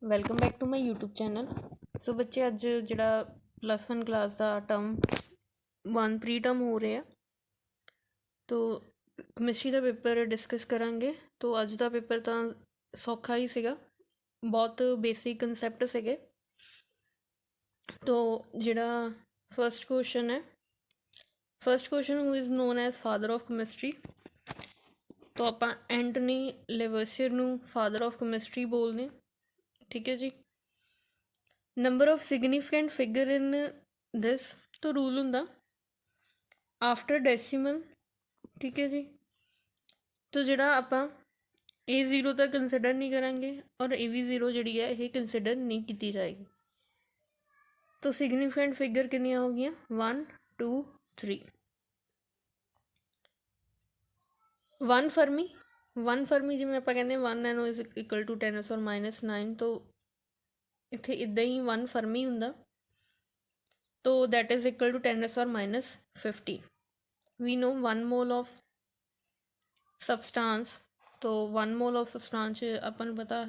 Welcome back to my YouTube channel. So ਬੱਚੇ ਅੱਜ ਜਿਹੜਾ +1 ਕਲਾਸ ਦਾ ਟਰਮ 1 ਪ੍ਰੀ ਟਰਮ ਹੋ ਰਿਹਾ ਤੋ ਕੈਮਿਸਟਰੀ ਦਾ ਪੇਪਰ ਡਿਸਕਸ ਕਰਾਂਗੇ। ਤੋ ਅੱਜ ਦਾ ਪੇਪਰ ਤਾਂ ਸੌਖਾ ਹੀ ਸੀਗਾ, ਬਹੁਤ ਬੇਸਿਕ ਕੰਸੈਪਟ ਸੀਗੇ। ਤੋ ਜਿਹੜਾ ਫਸਟ ਕੁਐਸਚਨ ਹੈ, first question who is non as father of chemistry. ਤੋ ਆਪਾਂ ਐਂਟਨੀ ਲੈਵੋਇਸਿਅਰ ਨੂੰ ਫਾਦਰ ਆਫ ਕੈਮਿਸਟਰੀ ਬੋਲਦੇ ਹਾਂ, ਠੀਕ ਹੈ ਜੀ। ਨੰਬਰ ਆਫ ਸਿਗਨੀਫਿਕੈਂਟ ਫਿਗਰ ਇਨ ਦਿਸ ਤੋਂ ਰੂਲ ਹੁੰਦਾ ਆਫਟਰ ਡੈਸੀਮਲ, ਠੀਕ ਹੈ ਜੀ। ਤੋ ਜਿਹੜਾ ਆਪਾਂ ਇਹ 0 ਤਾਂ ਕੰਸੀਡਰ ਨਹੀਂ ਕਰਾਂਗੇ ਔਰ ਇਹ ਵੀ 0 ਜਿਹੜੀ ਹੈ ਇਹ ਕੰਸੀਡਰ ਨਹੀਂ ਕੀਤੀ ਜਾਏਗੀ। ਤੋ ਸਿਗਨੀਫਿਕੈਂਟ ਫਿਗਰ ਕਿੰਨੀਆਂ ਹੋ ਗਈਆਂ 1 2 3। 1 ਫਰਮੀ ਜਿਵੇਂ ਆਪਾਂ ਕਹਿੰਦੇ 1 ਨੈਨੋ ਇਜ਼ ਇਕੁਅਲ ਟੂ 10⁻⁻9। ਤੋ ਇੱਥੇ ਇੱਦਾਂ ਹੀ 1 ਫਰਮੀ ਹੁੰਦਾ, ਤੋ that is equal to 10⁻⁻15। We know 1 mole of substance. ਤੋ 1 ਮੋਲ ਆਫ ਸਬਸਟਾਂਸ ਆਪਾਂ ਨੂੰ ਪਤਾ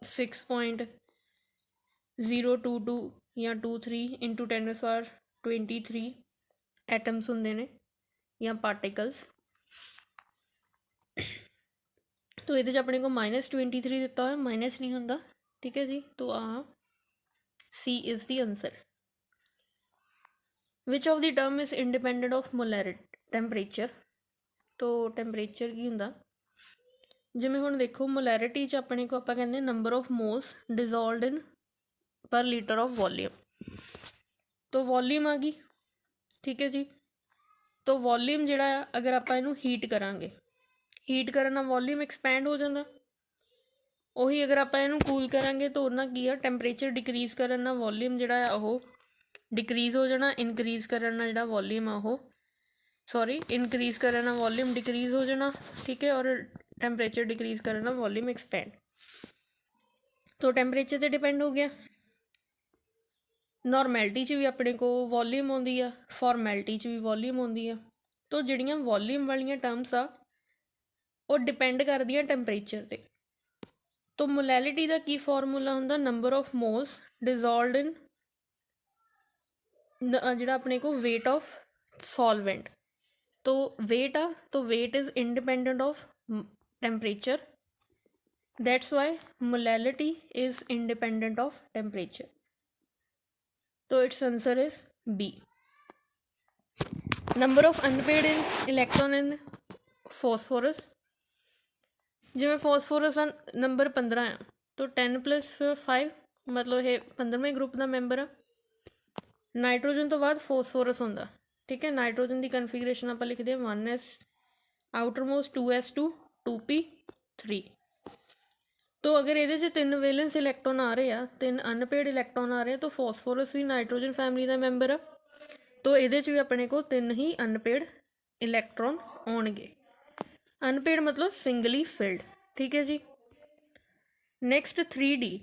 6.022 ਜਾਂ 23 ਇੰਟੂ 10⁻23 ਐਟਮਸ ਹੁੰਦੇ ਨੇ ਜਾਂ ਪਾਰਟੀਕਲਸ। ਤੋ ਇਹਦੇ 'ਚ ਆਪਣੇ ਕੋਲ -23 ਦਿੱਤਾ ਹੋਇਆ, ਮਾਈਨਸ ਨਹੀਂ ਹੁੰਦਾ, ਠੀਕ ਹੈ ਜੀ। ਤੋ ਆ C is the answer. Which of the term is independent of molarity temperature. ਤੋ ਟੈਂਪਰੇਚਰ ਕੀ ਹੁੰਦਾ, ਜਿਵੇਂ ਹੁਣ ਦੇਖੋ ਮੋਲੈਰਿਟੀ 'ਚ ਆਪਣੇ ਕੋਲ ਆਪਾਂ ਕਹਿੰਦੇ ਨੰਬਰ ਆਫ ਮੋਲਸ ਡਿਜ਼ੋਲਵਡ ਇਨ ਪਰ ਲੀਟਰ ਆਫ ਵੋਲੀਅਮ। ਤੋ ਵੋਲੀਅਮ ਆ ਗਈ, ਠੀਕ ਹੈ ਜੀ। ਤੋ ਵੋਲੀਅਮ ਜਿਹੜਾ ਆ ਅਗਰ ਆਪਾਂ ਇਹਨੂੰ ਹੀਟ ਕਰਾਂਗੇ, ਹੀਟ ਕਰਨ ਨਾਲ ਵੋਲੀਅਮ ਐਕਸਪੈਂਡ ਹੋ ਜਾਂਦਾ। ਉਹੀ ਅਗਰ ਆਪਾਂ ਇਹਨੂੰ ਕੂਲ ਕਰਾਂਗੇ ਤਾਂ ਉਹਦੇ ਨਾਲ ਕੀ ਆ ਟੈਂਪਰੇਚਰ ਡਿਕਰੀਜ਼ ਕਰਨ ਨਾਲ ਵੋਲੀਅਮ ਜਿਹੜਾ ਆ ਉਹ ਡਿਕਰੀਜ਼ ਹੋ ਜਾਣਾ। ਇਨਕਰੀਜ਼ ਕਰਨ ਨਾਲ ਜਿਹੜਾ ਵੋਲੀਅਮ ਆ ਉਹ ਇਨਕਰੀਜ਼ ਕਰਨ ਨਾਲ ਵੋਲੀਅਮ ਡਿਕਰੀਜ਼ ਹੋ ਜਾਣਾ, ਠੀਕ ਹੈ। ਔਰ ਟੈਂਪਰੇਚਰ ਡਿਕਰੀਜ਼ ਕਰਨ ਨਾਲ ਵੋਲੀਅਮ ਐਕਸਪੈਂਡ। ਤੋ ਟੈਂਪਰੇਚਰ 'ਤੇ ਡਿਪੈਂਡ ਹੋ ਗਿਆ। ਨੋਰਮੈਲਿਟੀ 'ਚ ਵੀ ਆਪਣੇ ਕੋਲ ਵੋਲੀਅਮ ਆਉਂਦੀ ਆ, ਫੋਰਮੈਲਿਟੀ 'ਚ ਵੀ ਵੋਲੀਅਮ ਆਉਂਦੀ ਆ। ਤੋ ਜਿਹੜੀਆਂ ਵੋਲੀਅਮ ਵਾਲੀਆਂ ਟਰਮਸ ਆ ਉਹ ਡਿਪੈਂਡ ਕਰਦੀਆਂ ਟੈਂਪਰੇਚਰ 'ਤੇ। ਤੋ ਮੋਲੈਲਿਟੀ ਦਾ ਕੀ ਫਾਰਮੂਲਾ ਹੁੰਦਾ, ਨੰਬਰ ਆਫ ਮੋਲਸ ਡਿਜ਼ੋਲਵਡ ਇਨ ਜਿਹੜਾ ਆਪਣੇ ਕੋਲ ਵੇਟ ਆਫ ਸੋਲਵੈਂਟ। ਤੋ ਵੇਟ ਆ, ਤੋ weight is independent of temperature, that's why molality is independent of temperature. So its answer is B. Number of unpaired electron in phosphorus. ਜਿਵੇਂ ਫੋਸਫੋਰਸ ਦਾ number 15 ਆ, ਤੋ 10 + 5 ਮਤਲਬ ਇਹ 15ਵੇਂ ਗਰੁੱਪ ਦਾ ਮੈਂਬਰ ਆ। ਨਾਈਟ੍ਰੋਜਨ ਤੋਂ ਬਾਅਦ ਫੋਸਫੋਰਸ ਹੁੰਦਾ, ਠੀਕ ਹੈ। ਨਾਈਟ੍ਰੋਜਨ ਦੀ ਕਨਫੀਗਰੇਸ਼ਨ ਆਪਾਂ ਲਿਖਦੇ ਹਾਂ 1s outer most 2s2 2p3। ਤੋ ਅਗਰ ਇਹਦੇ 'ਚ 3 ਵੈਲੈਂਸ ਇਲੈਕਟ੍ਰੋਨ ਆ ਰਹੇ ਆ, 3 ਅਨਪੇਡ ਇਲੈਕਟ੍ਰੋਨ ਆ ਰਹੇ ਆ, ਤਾਂ ਫੋਸਫੋਰਸ ਵੀ ਨਾਈਟ੍ਰੋਜਨ ਫੈਮਿਲੀ ਦਾ ਮੈਂਬਰ ਆ। ਤੋ ਇਹਦੇ 'ਚ ਵੀ ਆਪਣੇ ਕੋਲ 3 ਹੀ ਅਨਪੇਡ ਇਲੈਕਟ੍ਰੋਨ ਆਉਣਗੇ। ਅਨਪੇਡ ਮਤਲਬ ਸਿੰਗਲੀ ਫਿਲਡ, ਠੀਕ ਹੈ ਜੀ। Next 3D।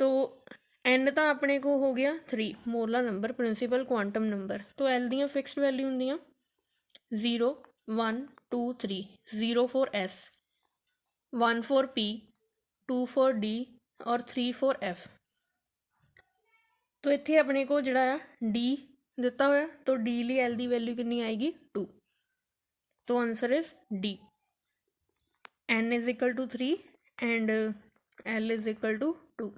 ਤੋ N ਤਾਂ ਆਪਣੇ ਕੋਲ ਹੋ ਗਿਆ 3 ਮੋਰਲਾ ਨੰਬਰ, ਪ੍ਰਿੰਸੀਪਲ ਕੁਆਂਟਮ ਨੰਬਰ। ਤੋ L ਦੀਆਂ ਫਿਕਸਡ ਵੈਲਿਊ ਹੁੰਦੀਆਂ 0 1 2 3 0 for S 1 for P 2 for D ਔਰ 3 for F। ਤੋ ਇੱਥੇ ਆਪਣੇ ਕੋਲ ਜਿਹੜਾ ਆ D ਦਿੱਤਾ ਹੋਇਆ, ਤੋ D ਲਈ L ਦੀ ਵੈਲਿਊ ਕਿੰਨੀ ਆਏਗੀ 2। ਤੋ answer is D। N is equal to 3 and L is equal to 2।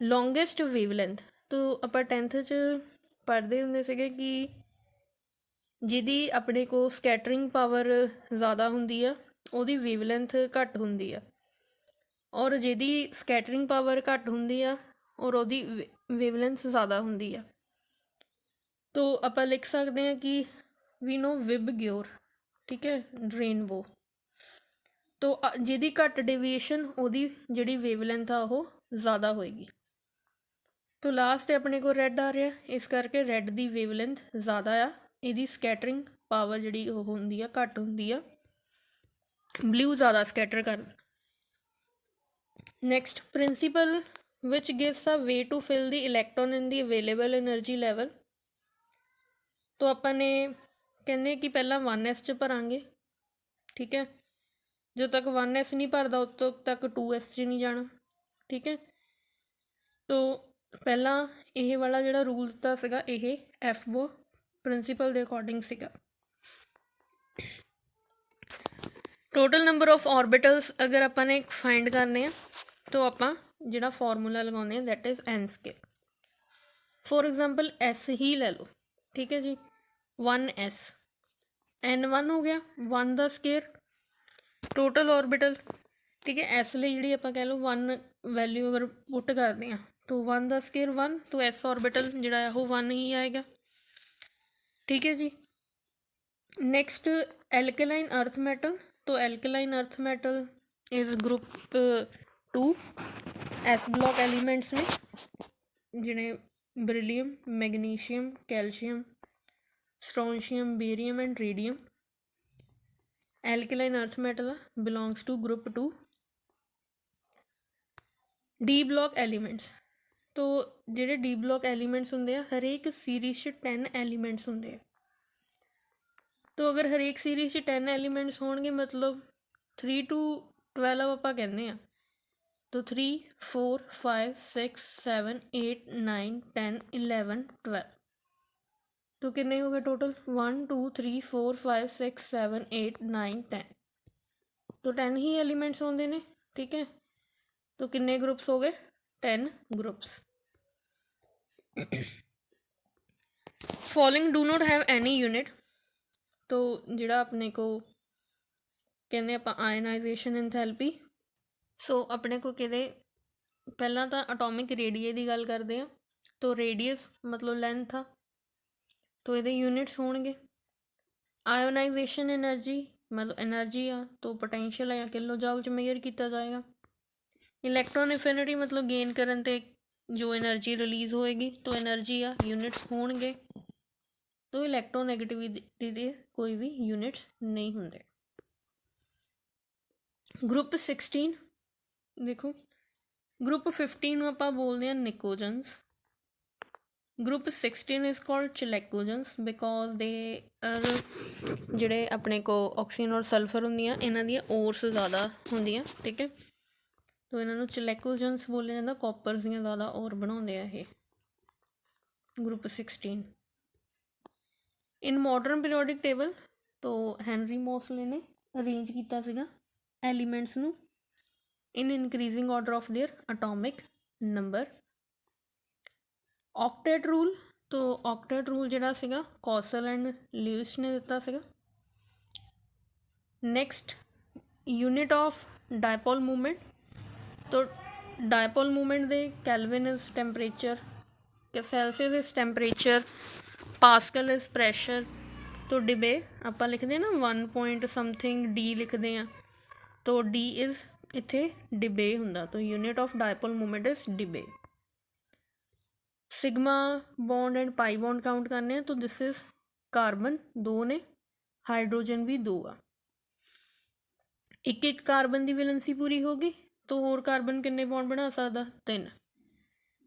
Longest wavelength. ਤੋ ਆਪਾਂ 10th 'ਚ ਪੜ੍ਹਦੇ ਹੁੰਦੇ ਸੀਗੇ ਕਿ ਜਿਹਦੀ ਆਪਣੇ ਕੋਲ ਸਕੈਟਰਿੰਗ ਪਾਵਰ ਜ਼ਿਆਦਾ ਹੁੰਦੀ ਆ ਉਹਦੀ ਵੇਵਲੈਂਥ ਘੱਟ ਹੁੰਦੀ ਆ, ਔਰ ਜਿਹਦੀ ਸਕੈਟਰਿੰਗ ਪਾਵਰ ਘੱਟ ਹੁੰਦੀ ਆ ਔਰ ਉਹਦੀ ਵੇਵਲੈਂਥ ਜ਼ਿਆਦਾ ਹੁੰਦੀ ਆ। ਤੋ ਆਪਾਂ ਲਿਖ ਸਕਦੇ ਹਾਂ ਕਿ ਵੀ ਨੋ ਵਿਬਗਿਓਰ, ਠੀਕ ਹੈ, ਰੇਨਬੋ। ਤੋ ਜਿਹਦੀ ਘੱਟ ਡੇਵੀਏਸ਼ਨ ਉਹਦੀ ਜਿਹੜੀ ਵੇਵਲੈਂਥ ਆ ਉਹ ਜ਼ਿਆਦਾ ਹੋਏਗੀ। ਤੋ ਲਾਸਟ 'ਤੇ ਆਪਣੇ ਕੋਲ ਰੈੱਡ ਆ ਰਿਹਾ, ਇਸ ਕਰਕੇ ਰੈੱਡ ਦੀ ਵੇਵਲੈਂਥ ਜ਼ਿਆਦਾ ਆ, ਇਹਦੀ ਸਕੈਟਰਿੰਗ ਪਾਵਰ ਜਿਹੜੀ ਉਹ ਹੁੰਦੀ ਆ ਘੱਟ ਹੁੰਦੀ ਆ। ਬਲੂ ਜ਼ਿਆਦਾ ਸਕੈਟਰ ਕਰਦਾ। ਨੈਕਸਟ ਪ੍ਰਿੰਸੀਪਲ ਵਿਚ gives a way to fill the electron in the available energy level. ਤੋ ਆਪਾਂ ਨੇ ਕਹਿੰਦੇ ਕਿ ਪਹਿਲਾਂ 1s 'ਚ ਭਰਾਂਗੇ, ਠੀਕ ਹੈ। ਜਦੋਂ ਤੱਕ 1s ਨਹੀਂ ਭਰਦਾ ਉਦੋਂ ਤੱਕ 2s 'ਚ ਨਹੀਂ ਜਾਣਾ। ठीक है। तो पहला ये वाला जिहड़ा रूल दिता सीगा ये एफबो प्रिंसीपल के अकॉर्डिंग सीगा। टोटल नंबर ऑफ ऑर्बिटल्स अगर अपन ने फाइंड करने हैं तो आप जिहड़ा फॉर्मूला लगाने that is n square. For example s ही ले लो, ठीक है जी, 1s, n1 हो गया 1 का स्केयर टोटल ऑर्बिटल, ठीक है। एस लिए जी आप कह लो 1 वैल्यू अगर पुट करते हैं तो 1 का स्केयर 1, तो एस ऑर्बिटल जिहड़ा है वो 1 ही आएगा, ठीक है जी। नैक्सट एल्कलाइन अर्थ मैटल, तो alkaline earth metal is group 2, s block elements ने जिन्हें beryllium, magnesium, calcium, strontium, barium and radium. Alkaline earth metal belongs to group 2। D block elements, तो जिहड़े डी ब्लॉक एलीमेंट्स होंदे आ हरेक series 10 elements होंदे आ। तो अगर हरेक सीरीज 10 एलीमेंट्स होणगे मतलब 3 to 12 आप कहने हैं, तो 3 4 5 6 7 8 9 10 11 12, तो कितने हो गए टोटल 1 2 3 4 5 6 7 8 9 10, तो 10 ही एलीमेंट्स होंदे ने, ठीक है। तो कितने ग्रुप्स हो गए 10 groups. Following do not have any unit, तो जिहड़ा अपने को कहने आप आयनाइजेशन एंथैल्पी, सो अपने को कहते पहला तो अटोमिक रेडिए की गल करते हैं, तो रेडियस मतलब लेंथ आ, तो ये यूनिट्स होणगे। आयोनाइजेशन एनर्जी मतलब एनर्जी आ, तो पोटेंशियल या किलो जूल च मेजर किया जाएगा। इलैक्ट्रॉन एफिनिटी मतलब गेन करन ते जो एनर्जी रिलीज होएगी, तो एनर्जी आ यूनिट्स होणगे। तो इलैक्ट्रोनैगेटिविटी के कोई भी यूनिट्स नहीं होंगे। ग्रुप 16 देखो, ग्रुप 15 आप बोलते हैं pnicogens, group 16 is called chalcogens because they are जिहड़े अपने को ऑक्सीजन और सल्फर होंदियां इन्हां दियां ओर्स ज़्यादा होंदियां, ठीक है। तो इन्हों चिलैकोजन्स बोलिया जाता, कॉपर दियां ज़्यादा ओर बनाते हैं ये group 16। In modern periodic table, तो हैनरी मोसले ने अरेंज किया सीगा एलीमेंट्स नू in increasing order of their atomic number. Octet rule, तो ऑक्टेट रूल जिहड़ा सीगा कौसल एंड ल्यूइस ने दिता सीगा। Next unit of dipole movement, तो dipole movement the kelvin is temperature, Celsius is temperature, pascal is pressure. तो debye आप लिखते हैं ना 1 पॉइंट समथिंग डी लिखते हैं, तो डी इज़ इत्थे डिबे हुंदा, तो unit of dipole movement is debye. Sigma bond and pi bond count करने, तो दिस इज कार्बन 2 ने, हाइड्रोजन भी 2 आ। एक कार्बन की वैलेंसी पूरी होगी, तो होर कार्बन कितने बॉन्ड बना सकता 3,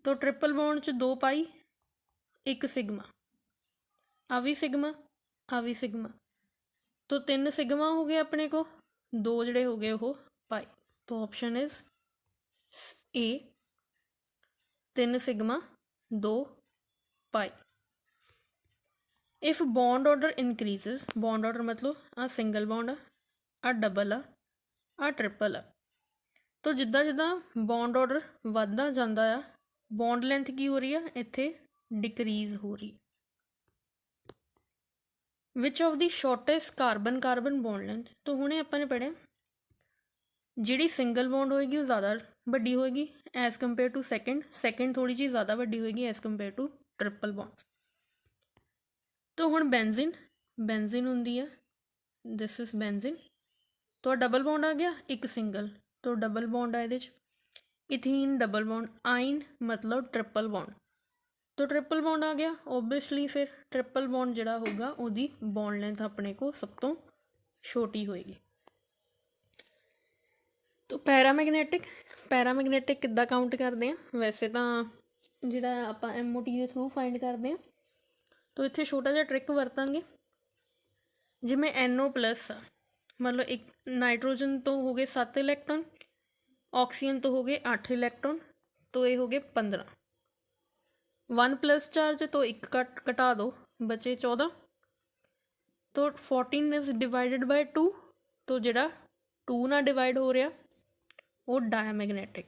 तो ट्रिपल बॉन्ड च 2 पाई 1 सिग्मा, आ भी सिग्मा आ भी सिग्मा, तो 3 सिग्मा हो गए अपने को, 2 जड़े हो गए वो पाई, तो option is a 3 sigma 2 pi. If bond order increases, bond order मतलब आ सिंगल बॉन्ड आ डबल आ ट्रिपल आ, तो जिदा जिदा बॉन्ड ऑर्डर वधदा जांदा आ बॉन्ड लेंथ की हो रही है इत्थे डिक्रीज हो रही है। Which of the shortest carbon carbon bond length, तो हुणे आपां ने पढ़िया जिहड़ी सिंगल बॉन्ड होएगी वो ज़्यादा वड्डी होएगी एज़ कंपेयर टू सैकेंड थोड़ी जी ज़्यादा वड्डी होएगी as compare to triple bond. तो हुण बेंजीन हुंदी है, दिस इज बेंजीन, तो डबल बॉन्ड आ गया एक सिंगल, तो डबल बॉन्ड आ इहदे च। इथीन डबल बॉन्ड, आइन मतलब ट्रिपल बॉन्ड, तो ट्रिपल बॉन्ड आ गया ओबवियसली, फिर ट्रिपल बॉन्ड जिहड़ा होगा उहदी बॉन्ड लेंथ अपने को सब तो छोटी होएगी। तो पैरामैगनैटिक किद्दां काउंट करते हैं, वैसे तो जिहड़ा आपां MOT के थ्रू फाइंड करते हैं, तो इत्थे छोटा जिहा ट्रिक वरतांगे, जिवें NO+ आ मतलब एक नाइट्रोजन तो हो गए 7 इलैक्ट्रॉन, ऑक्सीजन तो हो गए 8 इलैक्ट्रॉन, तो ये हो गए 15। 1 प्लस चार्ज तो एक घटा दो, बचे 14। तो 14 इज डिवाइडेड बाय 2, तो जिहड़ा 2 ना डिवाइड हो रहा वो डायमैगनैटिक।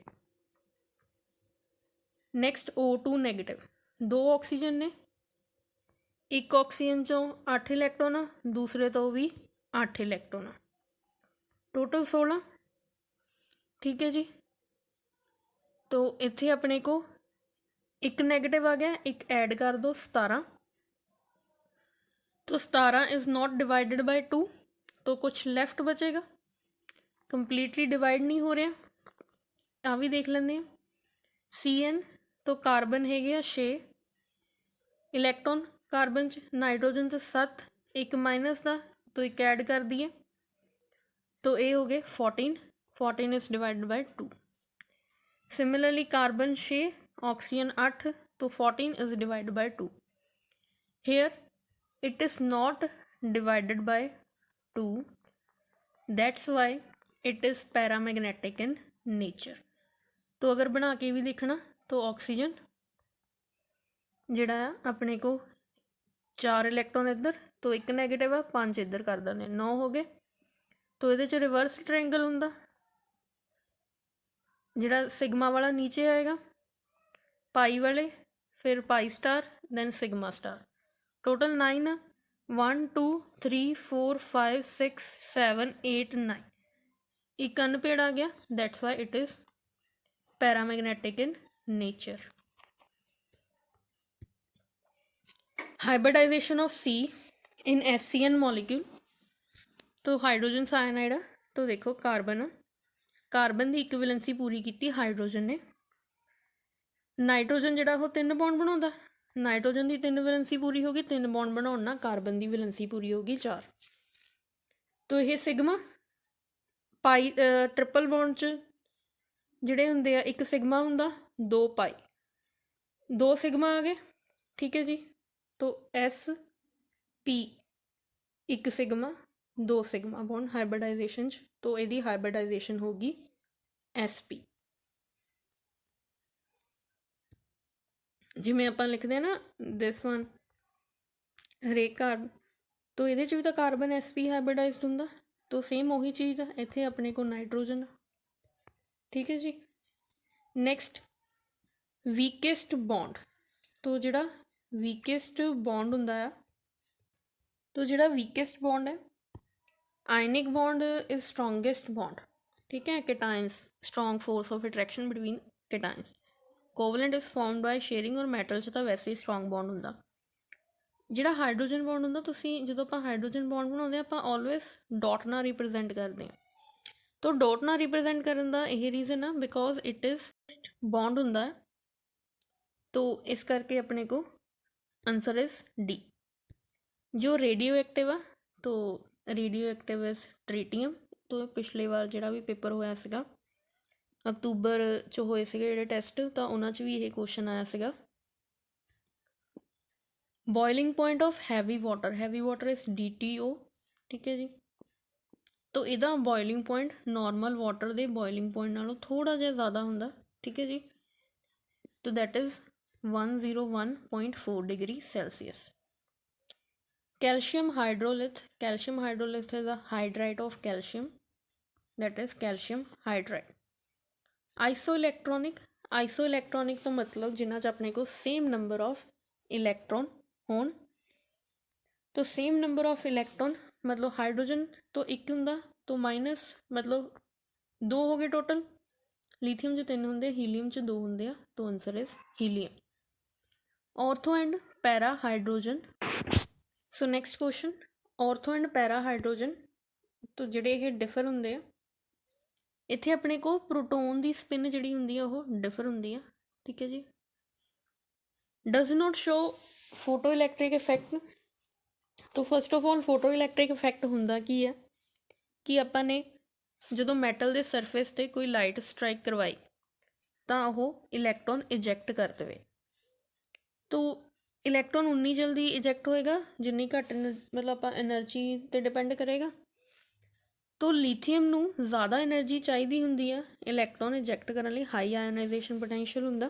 नैक्सट O2 नैगेटिव, 2 ऑक्सीजन ने, एक ऑक्सीजन चों 8 इलैक्ट्रॉन आ, दूसरे तो भी 8 इलैक्ट्रॉन आ, टोटल 16। ठीक है जी। तो इत्थे अपने को एक नैगेटिव आ गया, एक ऐड कर दो 17। तो 17 इज़ नॉट डिवाइडेड बाय 2, तो कुछ लैफ्ट बचेगा, कंप्लीटली डिवाइड नहीं हो रहा। आ भी देख लेंगे हैं। CN तो कार्बन है 6 इलैक्ट्रॉन, कार्बन च नाइट्रोजन च 7, एक माइनस का तो एक ऐड कर दिए, तो ये हो गए 14। 14 is divided by 2। Similarly carbon 6, oxygen 8, तो 14 is divided by 2। Here it is not divided by 2, that's why it is paramagnetic in nature। तो अगर बना के भी देखना तो ऑक्सीजन जिहड़ा अपने को 4 इलैक्ट्रॉन इधर, तो एक नैगेटिव आ, 5 इधर कर देंगे, 9 हो गए। तो ये रिवर्स ट्रायंगल हुंदा, जिहड़ा सिग्मा वाला नीचे आएगा, पाई वाले, फिर pi star, then sigma star. Total 9 1 2 3 4 5 6 7 8 9, एक अनपेड आ गया, that's why it is paramagnetic in nature. Hybridization of C in SCN molecule, तो हाइड्रोजन साइनाइड आ, तो देखो कार्बन आ, कार्बन की इक्विवेलेंसी पूरी की हाइड्रोजन ने, नाइट्रोजन जिहड़ा वो 3 बॉन्ड बनाउंदा, नाइट्रोजन की 3 वैलेंसी पूरी होगी, 3 बॉन्ड बनाउण नाल कार्बन की वैलेंसी पूरी होगी 4। तो यह सिग्मा पाई ट्रिपल बॉन्ड च जिहड़े हुंदे आ, एक सिग्मा हुंदा, 2 पाई, 2 सिग्मा आ गए। ठीक है जी। तो SP एक सिग्मा, 2 सिग्मा बॉन्ड हाइब्रिडाइजेशन च, तो यदी हाइब्रिडाइजेशन होगी SP। जिमें आप लिखते हैं ना दिस वन हरेक कार्बन, तो ये भी तो कार्बन SP हाइब्रिडाइज्ड होंगे, तो सेम उही चीज़ है इत्थे अपने को नाइट्रोजन। ठीक है जी। नैक्सट वीकेस्ट बॉन्ड, तो जिहड़ा वीकेस्ट बॉन्ड हुंदा है, तो जिहड़ा वीकेस्ट बॉन्ड है, ionic bond is strongest bond. ठीक है। Cations, strong force of attraction between cations. Covalent is formed by sharing, और मैटल च तो वैसे ही स्ट्रोंग बॉन्ड हुंदा। जिहड़ा हाइड्रोजन बॉन्ड हुंदा, तुसीं जदों आपां हाइड्रोजन बॉन्ड बनाउंदे आपां ऑलवेज डॉट नाल रिप्रजेंट करते हैं। तो डॉट नाल रिप्रजेंट करन दा यही रीजन आ, बिकॉज इट इज़ बॉन्ड हुंदा है, तो इस करके अपने को आंसर इज D। जो रेडियो एक्टिव आ, तो रेडियो एक्टिव इज ट्रीटियम। तो पिछले बार जिहड़ा भी पेपर होया सीगा अक्तूबर च होए सीगे जिहड़े टैसट, तो उन्हां च भी यह क्वेश्चन आया सीगा। Boiling point of heavy water is DTO। ठीक है जी। तो इहदा बॉइलिंग पॉइंट नॉर्मल वाटर के बॉइलिंग पॉइंट नालों थोड़ा जिहा ज़्यादा हुंदा। ठीक है जी। तो that is 101.4 degree Celsius. Calcium hydrolith is a hydride of calcium, that is calcium hydride. Isoelectronic तो मतलब जिन्हां च अपने को सेम नंबर ऑफ इलैक्ट्रॉन होण। तो सेम नंबर ऑफ इलैक्ट्रॉन मतलब हाइड्रोजन तो एक हुंदा, तो माइनस मतलब 2 हो गए टोटल। लिथियम च 3 होंगे, हीलियम च 2 होंगे, तो answer is helium. Ortho and para hydrogen. So next question, ortho and para hydrogen, तो जिहड़े ये डिफर होंगे आ, इत्थे अपने को प्रोटोन की स्पिन जिहड़ी हुंदी है वो डिफर हुंदी है। ठीक है जी। Does not show photoelectric effect. तो first of all photoelectric effect हुंदा की है कि आपां ने जदों मैटल के सरफेस ते कोई लाइट स्ट्राइक करवाई तो वह इलैक्ट्रॉन इजैक्ट कर देवे। तो इलैक्ट्रॉन उन्नी जल्दी इजैक्ट होएगा जिन्नी घट मतलब आप एनर्जी ते डिपेंड करेगा। ਤੋ ਲੀਥੀਅਮ ਨੂੰ ਜ਼ਿਆਦਾ એનર્ਜੀ ਚਾਹੀਦੀ ਹੁੰਦੀ ਆ ਇਲੈਕਟ੍ਰੋਨ ਇਜੈਕਟ ਕਰਨ ਲਈ, ਹਾਈ ਆਇਓਨਾਈਜੇਸ਼ਨ ਪੋਟੈਂਸ਼ੀਅਲ ਹੁੰਦਾ,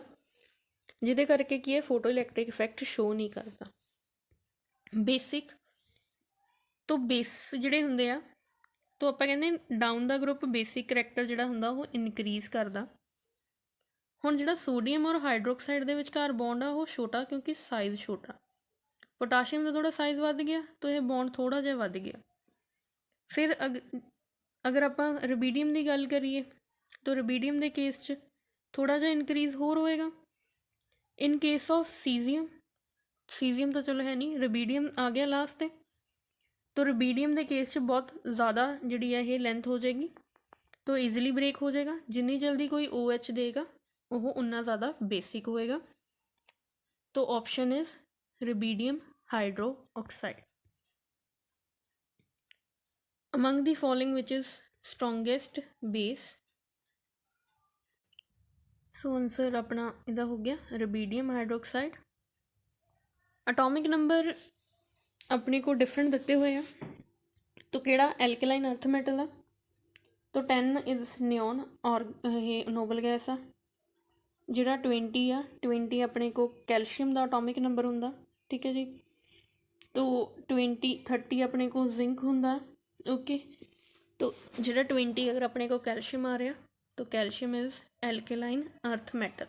ਜਿਹਦੇ ਕਰਕੇ ਕੀ ਹੈ ਫੋਟੋ ਇਲੈਕਟ੍ਰਿਕ ਇਫੈਕਟ ਸ਼ੋ ਨਹੀਂ ਕਰਦਾ। ਬੇਸਿਕ ਤੋਂ ਬੇਸ ਜਿਹੜੇ ਹੁੰਦੇ ਆ, ਤੋ ਆਪਾਂ ਕਹਿੰਦੇ ਡਾਊਨ ਦਾ ਗਰੁੱਪ ਬੇਸਿਕ ਕਰੈਕਟਰ ਜਿਹੜਾ ਹੁੰਦਾ ਉਹ ਇਨਕਰੀਜ਼ ਕਰਦਾ। ਹੁਣ ਜਿਹੜਾ ਸੋਡੀਅਮ ਔਰ ਹਾਈਡਰੋਕਸਾਈਡ ਦੇ ਵਿਚਕਾਰ ਬੌਂਡ ਆ ਉਹ ਛੋਟਾ, ਕਿਉਂਕਿ ਸਾਈਜ਼ ਛੋਟਾ। ਪੋਟਾਸ਼ੀਅਮ ਦਾ ਥੋੜ੍ਹਾ ਸਾਈਜ਼ ਵੱਧ ਗਿਆ ਤਾਂ ਇਹ ਬੌਂਡ ਥੋੜ੍ਹਾ ਜਿਹਾ ਵੱਧ ਗਿਆ। ਫਿਰ ਅਗਰ ਆਪਾਂ ਰਬੀਡੀਅਮ ਦੀ ਗੱਲ ਕਰੀਏ ਤਾਂ ਰਬੀਡੀਅਮ ਦੇ ਕੇਸ 'ਚ ਥੋੜ੍ਹਾ ਜਿਹਾ ਇਨਕਰੀਜ਼ ਹੋਰ ਹੋਏਗਾ। ਇਨ ਕੇਸ ਆਫ ਸੀਜ਼ੀਅਮ ਤਾਂ ਚਲੋ ਹੈ ਨਹੀਂ, ਰਬੀਡੀਅਮ ਆ ਗਿਆ ਲਾਸਟ 'ਤੇ। ਤਾਂ ਰਬੀਡੀਅਮ ਦੇ ਕੇਸ 'ਚ ਬਹੁਤ ਜ਼ਿਆਦਾ ਜਿਹੜੀ ਹੈ ਇਹ ਲੈਂਥ ਹੋ ਜਾਏਗੀ, ਤਾਂ ਈਜ਼ੀਲੀ ਬ੍ਰੇਕ ਹੋ ਜਾਏਗਾ। ਜਿੰਨੀ ਜਲਦੀ ਕੋਈ OH ਦੇਗਾ ਉਹ ਉਨਾ ਜ਼ਿਆਦਾ ਬੇਸਿਕ ਹੋਏਗਾ। ਤਾਂ option is rubidium hydroxide. Among the following which is strongest base. So answer ਆਪਣਾ ਇਹਦਾ ਹੋ ਗਿਆ ਰਬੀਡੀਅਮ ਹਾਈਡਰੋਕਸਾਈਡ। ਅਟੋਮਿਕ ਨੰਬਰ ਆਪਣੇ ਕੋਲ ਡਿਫਰੈਂਟ ਦਿੱਤੇ ਹੋਏ ਆ। ਤਾਂ ਕਿਹੜਾ ਐਲਕਲਾਈਨ ਅਰਥ ਮੈਟਲ ਆ, ਤਾਂ 10 ਇਜ਼ ਨਿਓਨ ਔਰ ਇਹ ਨੋਬਲ ਗੈਸ ਆ। ਜਿਹੜਾ 20 ਆ, 20 ਆਪਣੇ ਕੋਲ ਕੈਲਸ਼ੀਅਮ ਦਾ ਅਟੋਮਿਕ ਨੰਬਰ ਹੁੰਦਾ, ਠੀਕ ਹੈ ਜੀ। ਤੋ 30 ਆਪਣੇ ਕੋਲ ਜ਼ਿੰਕ ਹੁੰਦਾ, ਓਕੇ। ਤੋ ਜਿਹੜਾ 20 ਅਗਰ ਆਪਣੇ ਕੋਲ ਕੈਲਸ਼ੀਅਮ ਆ ਰਿਹਾ ਤਾਂ calcium is alkaline earth metal.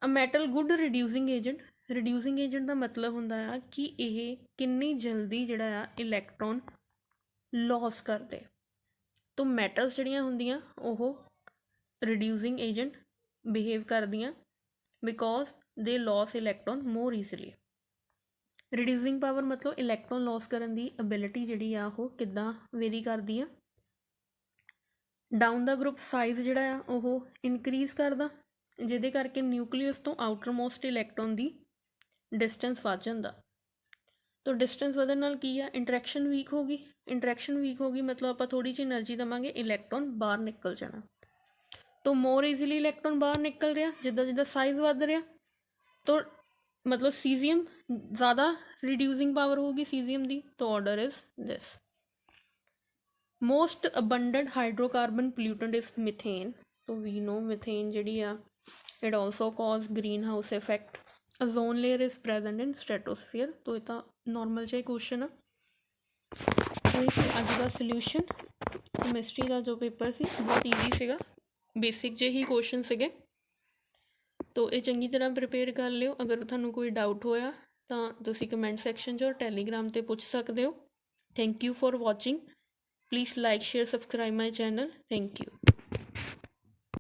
A metal good reducing agent. Reducing agent ਦਾ ਮਤਲਬ ਹੁੰਦਾ ਆ ਕਿ ਇਹ ਕਿੰਨੀ ਜਲਦੀ ਜਿਹੜਾ ਆ ਇਲੈਕਟ੍ਰੋਨ ਲੋਸ ਕਰਦੇ। ਤਾਂ ਮੈਟਲਸ ਜਿਹੜੀਆਂ ਹੁੰਦੀਆਂ ਉਹ ਰਿਡਿਊਸਿੰਗ ਏਜੰਟ ਬਿਹੇਵ ਕਰਦੀਆਂ, ਬਿਕੋਜ਼ ਦੇ ਲੋਸ ਇਲੈਕਟ੍ਰੋਨ ਮੋਰ ਈਜ਼ੀਲੀ। ਰਿਡਿਊਸਿੰਗ ਪਾਵਰ ਮਤਲਬ ਇਲੈਕਟ੍ਰੋਨ ਲੋਸ ਕਰਨ ਦੀ ਐਬਿਲਿਟੀ ਜਿਹੜੀ ਆ ਉਹ ਕਿੱਦਾਂ ਵੇਰੀ ਕਰਦੀ ਆ। ਡਾਊਨ ਦਾ ਗਰੁੱਪ ਸਾਈਜ਼ ਜਿਹੜਾ ਆ ਉਹ ਇਨਕਰੀਜ਼ ਕਰਦਾ, ਜਿਹਦੇ ਕਰਕੇ ਨਿਊਕਲੀਅਸ ਤੋਂ ਆਊਟਰ ਮੋਸਟ ਇਲੈਕਟ੍ਰੋਨ ਦੀ ਡਿਸਟੈਂਸ ਵੱਧ ਜਾਂਦਾ। ਤਾਂ ਡਿਸਟੈਂਸ ਵਧਣ ਨਾਲ ਕੀ ਆ, ਇੰਟਰੈਕਸ਼ਨ ਵੀਕ ਹੋ ਗਈ। ਇੰਟਰੈਕਸ਼ਨ ਵੀਕ ਹੋ ਗਈ ਮਤਲਬ ਆਪਾਂ ਥੋੜ੍ਹੀ ਜਿਹੀ ਐਨਰਜੀ ਦੇਵਾਂਗੇ, ਇਲੈਕਟ੍ਰੋਨ ਬਾਹਰ ਨਿਕਲ ਜਾਣਾ। ਤਾਂ ਮੋਰ ਈਜ਼ੀਲੀ ਇਲੈਕਟ੍ਰੋਨ ਬਾਹਰ ਨਿਕਲ ਰਿਹਾ ਜਿੱਦਾਂ ਜਿੱਦਾਂ ਸਾਈਜ਼ ਵੱਧ ਰਿਹਾ। ਤਾਂ ਮਤਲਬ ਸੀਜ਼ੀਅਮ ਜ਼ਿਆਦਾ ਰਿਡਿਊਸਿੰਗ ਪਾਵਰ ਹੋਊਗੀ ਸੀਜ਼ੀਅਮ ਦੀ। ਤਾਂ order is this. Most abundant hydrocarbon pollutant is methane. ਤਾਂ ਵੀ ਨੋ ਮਿਥੇਨ ਜਿਹੜੀ ਆ it also causes greenhouse effect. Ozone layer is present in stratosphere. ਤਾਂ ਇਹ ਤਾਂ ਨੋਰਮਲ ਜਿਹਾ ਕੁਐਸਚਨ ਆ। ਇਹ ਸੀ ਅੱਜ ਦਾ ਸਲਿਊਸ਼ਨ। ਕੈਮਿਸਟਰੀ ਦਾ ਜੋ ਪੇਪਰ ਸੀ ਬਹੁਤ ਈਜ਼ੀ ਸੀਗਾ, ਬੇਸਿਕ ਜਿਹੇ ਹੀ ਕੁਐਸਚਨ ਸੀਗੇ। ਤਾਂ ਇਹ ਚੰਗੀ ਤਰ੍ਹਾਂ ਪ੍ਰਿਪੇਅਰ ਕਰ ਲਿਓ। ਅਗਰ ਤੁਹਾਨੂੰ ਕੋਈ ਡਾਊਟ ਹੋਇਆ ਤਾਂ ਤੁਸੀਂ ਕਮੈਂਟ ਸੈਕਸ਼ਨ 'ਚ ਔਰ ਟੈਲੀਗ੍ਰਾਮ 'ਤੇ ਪੁੱਛ ਸਕਦੇ ਹੋ। Thank you for watching. Please like, share, subscribe my channel. Thank you.